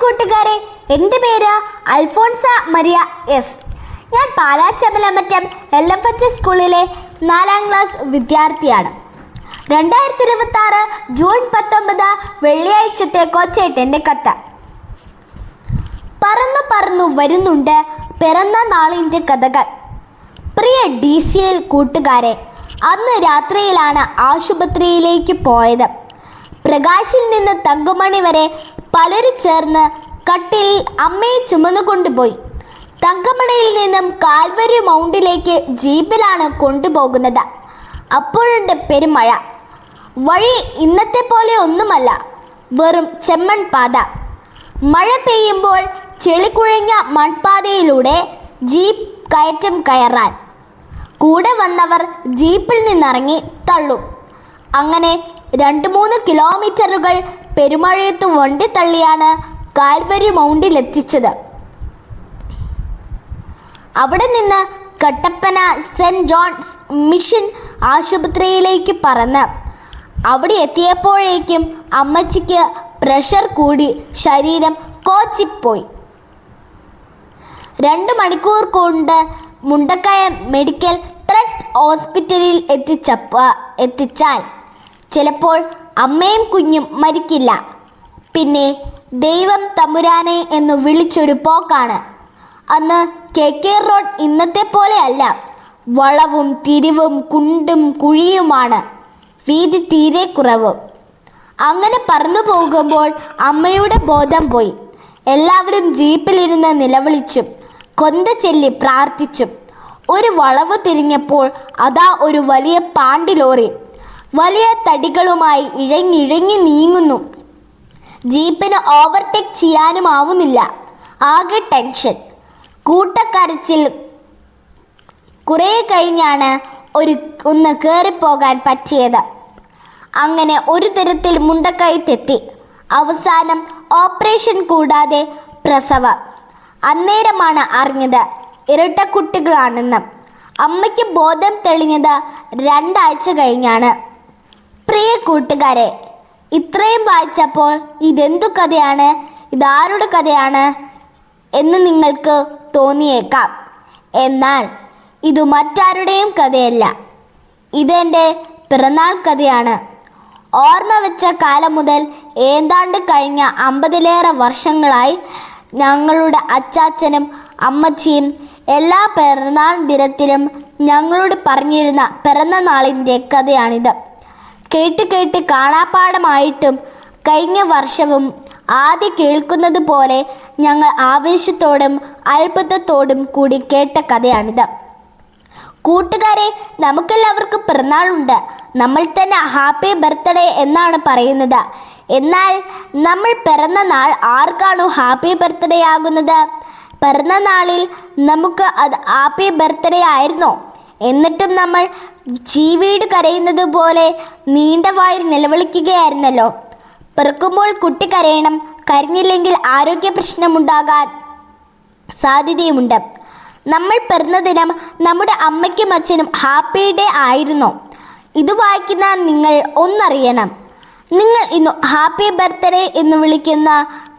കൂട്ടുകാരെ, എൻ്റെ പേര് അൽഫോൺസ മരിയ എസ്. ഞാൻ പാലാച്ചമ്പലമറ്റം LFH സ്കൂളിലെ 4ാം ക്ലാസ് വിദ്യാർത്ഥിയാണ്. 2026 ജൂൺ 19 വെള്ളിയാഴ്ചത്തെ കൊച്ചേട്ടൻ്റെ കത്ത്. പറന്നു പറന്നു വരുന്നുണ്ട് പിറന്ന നാളിൻ്റെ കഥകൾ. പ്രിയ DCL കൂട്ടുകാരെ, അന്ന് രാത്രിയിലാണ് ആശുപത്രിയിലേക്ക് പോയത്. പ്രകാശിൽ നിന്ന് തങ്കമണി വരെ പലരും ചേർന്ന് കട്ടിൽ അമ്മയെ ചുമന്നുകൊണ്ടുപോയി. തങ്കമണിയിൽ നിന്നും കാൽവരി മൗണ്ടിലേക്ക് ജീപ്പിലാണ് കൊണ്ടുപോകുന്നത്. അപ്പോഴുണ്ട് പെരുമഴ. വഴി ഇന്നത്തെ പോലെ ഒന്നുമല്ല, വെറും ചെമ്മൺ പാത. മഴ പെയ്യുമ്പോൾ ചെളിക്കുഴഞ്ഞ മൺപാതയിലൂടെ ജീപ്പ് കയറ്റം കയറാൻ കൂടെ വന്നവർ ജീപ്പിൽ നിന്നിറങ്ങി തള്ളും. അങ്ങനെ 2-3 കിലോമീറ്ററുകൾ പെരുമഴയത്ത് വണ്ടി തള്ളിയാണ് കാൽവരി മൗണ്ടിലെത്തിച്ചത്. അവിടെ നിന്ന് കട്ടപ്പന സെൻറ് ജോൺസ് മിഷൻ ആശുപത്രിയിലേക്ക് പറന്ന് അവിടെ എത്തിയപ്പോഴേക്കും അമ്മച്ചിക്ക് പ്രഷർ കൂടി ശരീരം കോച്ചിപ്പോയി. 2 മണിക്കൂർ കൊണ്ട് മുണ്ടക്കയം മെഡിക്കൽ ട്രസ്റ്റ് ഹോസ്പിറ്റലിൽ എത്തിച്ചാൽ ചിലപ്പോൾ അമ്മയും കുഞ്ഞും മരിക്കില്ല. പിന്നെ ദൈവം തമ്പുരാനെ എന്ന് വിളിച്ചൊരു പോക്കാണ്. അന്ന് KK റോഡ് ഇന്നത്തെ പോലെ അല്ല. വളവും തിരിവും കുണ്ടും കുഴിയുമാണ്, വീതി തീരെ കുറവ്. അങ്ങനെ പറന്നു പോകുമ്പോൾ അമ്മയുടെ ബോധം പോയി. എല്ലാവരും ജീപ്പിലിരുന്ന് നിലവിളിച്ചും കൊന്ത ചൊല്ലി പ്രാർത്ഥിച്ചും. ഒരു വളവ് തിരിഞ്ഞപ്പോൾ അതാ ഒരു വലിയ പാണ്ടി ലോറി വലിയ തടികളുമായി ഇഴഞ്ഞിഴഞ്ഞു നീങ്ങുന്നു. ജീപ്പിന് ഓവർടേക്ക് ചെയ്യാനും ആവുന്നില്ല. ആകെ ടെൻഷൻ, കൂട്ടക്കരച്ചിൽ. കുറേ കഴിഞ്ഞാണ് ഒന്ന് കയറിപ്പോകാൻ പറ്റിയത്. അങ്ങനെ ഒരു തരത്തിൽ മുണ്ടക്കയത്തെത്തി. അവസാനം ഓപ്പറേഷൻ കൂടാതെ പ്രസവം. അന്നേരമാണ് അറിഞ്ഞത് ഇരട്ടക്കുട്ടികളാണെന്ന്. അമ്മയ്ക്ക് ബോധം തെളിഞ്ഞത് 2 ആഴ്ച കഴിഞ്ഞാണ്. പ്രിയ കൂട്ടുകാരെ, ഇത്രയും വായിച്ചപ്പോൾ ഇതെന്തു കഥയാണ്, ഇതാരുടെ കഥയാണ് എന്ന് നിങ്ങൾക്ക് തോന്നിയേക്കാം. എന്നാൽ ഇത് മറ്റാരുടെയും കഥയല്ല, ഇതെൻ്റെ പിറന്നാൾ കഥയാണ്. ഓർമ്മ വെച്ച കാലം മുതൽ ഏതാണ്ട് കഴിഞ്ഞ 50ലേറെ വർഷങ്ങളായി ഞങ്ങളുടെ അച്ചാച്ചനും അമ്മച്ചിയും എല്ലാ പിറന്നാൾ ദിനത്തിലും ഞങ്ങളോട് പറഞ്ഞിരുന്ന പിറന്ന നാളിൻ്റെ കഥയാണിത്. കേട്ട് കേട്ട് കാണാപ്പാടമായിട്ടും കഴിഞ്ഞ വർഷവും ആദ്യം കേൾക്കുന്നത് പോലെ ഞങ്ങൾ ആവേശത്തോടും അത്ഭുതത്തോടും കൂടി കേട്ട കഥയാണിത്. കൂട്ടുകാരെ, നമുക്കെല്ലാവർക്കും പിറന്നാളുണ്ട്. നമ്മൾ തന്നെ ഹാപ്പി ബർത്ത്ഡേ എന്നാണ് പറയുന്നത്. എന്നാൽ നമ്മൾ പിറന്ന നാൾ ആർക്കാണോ ഹാപ്പി ബർത്ത്ഡേ ആകുന്നത്? പിറന്ന നാളിൽ നമുക്ക് അത് ഹാപ്പി ബർത്ത്ഡേ ആയിരുന്നോ? എന്നിട്ടും നമ്മൾ ചീവീട് കരയുന്നത് പോലെ നീണ്ട വായിൽ നിലവിളിക്കുകയായിരുന്നല്ലോ. പിറക്കുമ്പോൾ കുട്ടി കരയണം, കരഞ്ഞില്ലെങ്കിൽ ആരോഗ്യ പ്രശ്നമുണ്ടാകാൻ സാധ്യതയുമുണ്ട്. നമ്മൾ പിറന്ന ദിനം നമ്മുടെ അമ്മയ്ക്കും അച്ഛനും ഹാപ്പി ഡേ ആയിരുന്നോ? ഇത് വായിക്കുന്ന നിങ്ങൾ ഒന്നറിയണം. നിങ്ങൾ ഇന്ന് ഹാപ്പി ബർത്ത്ഡേ എന്ന് വിളിക്കുന്ന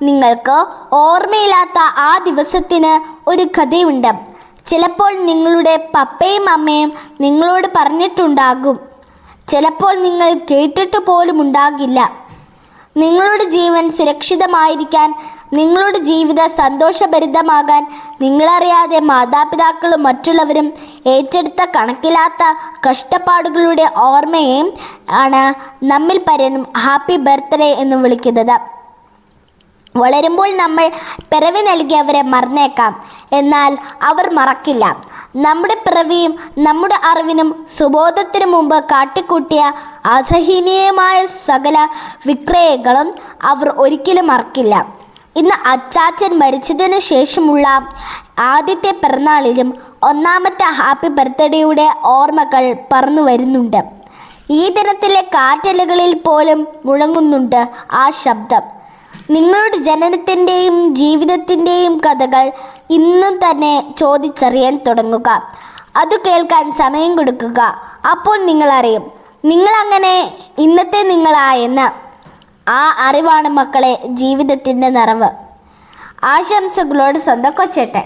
നിങ്ങൾക്ക് ഓർമ്മയില്ലാത്ത ആ ദിവസത്തിന് ഒരു കഥയുണ്ട്. ചിലപ്പോൾ നിങ്ങളുടെ പപ്പയും അമ്മയും നിങ്ങളോട് പറഞ്ഞിട്ടുണ്ടാകും, ചിലപ്പോൾ നിങ്ങൾ കേട്ടിട്ട് പോലും ഉണ്ടാകില്ല. നിങ്ങളുടെ ജീവൻ സുരക്ഷിതമായിരിക്കാൻ, നിങ്ങളുടെ ജീവിതം സന്തോഷഭരിതമാകാൻ നിങ്ങളറിയാതെ മാതാപിതാക്കളും മറ്റുള്ളവരും ഏറ്റെടുത്ത കണക്കില്ലാത്ത കഷ്ടപ്പാടുകളുടെ ഓർമ്മയെ ആണ് നമ്മിൽ പലരും ഹാപ്പി ബർത്ത്ഡേ എന്ന് വിളിക്കുന്നത്. വളരുമ്പോൾ നമ്മൾ പിറവി നൽകിയവരെ മറന്നേക്കാം, എന്നാൽ അവർ മറക്കില്ല. നമ്മുടെ പിറവിയും നമ്മുടെ അറിവിനും സുബോധത്തിനു മുമ്പ് കാട്ടിക്കൂട്ടിയ അസഹനീയമായ സകല വിക്രയങ്ങളും അവർ ഒരിക്കലും മറക്കില്ല. ഇന്ന് അച്ചാച്ചൻ മരിച്ചതിന് ശേഷമുള്ള ആദ്യത്തെ പിറന്നാളിലും 1ാമത്തെ ഹാപ്പി ബർത്ത്ഡേയുടെ ഓർമ്മകൾ പറന്നു വരുന്നുണ്ട്. ഈ ദിനത്തിലെ കാറ്റലകളിൽ പോലും മുഴങ്ങുന്നുണ്ട് ആ ശബ്ദം. നിങ്ങളുടെ ജനനത്തിൻ്റെയും ജീവിതത്തിൻ്റെയും കഥകൾ ഇന്നും തന്നെ ചോദിച്ചറിയാൻ തുടങ്ങുക. അത് കേൾക്കാൻ സമയം കൊടുക്കുക. അപ്പോൾ നിങ്ങളറിയും നിങ്ങളങ്ങനെ ഇന്നത്തെ നിങ്ങളായെന്ന്. ആ അറിവാണ് മക്കളെ ജീവിതത്തിൻ്റെ നിറവ്. ആശംസകളോട് സ്വന്തം കൊച്ചേട്ടൻ.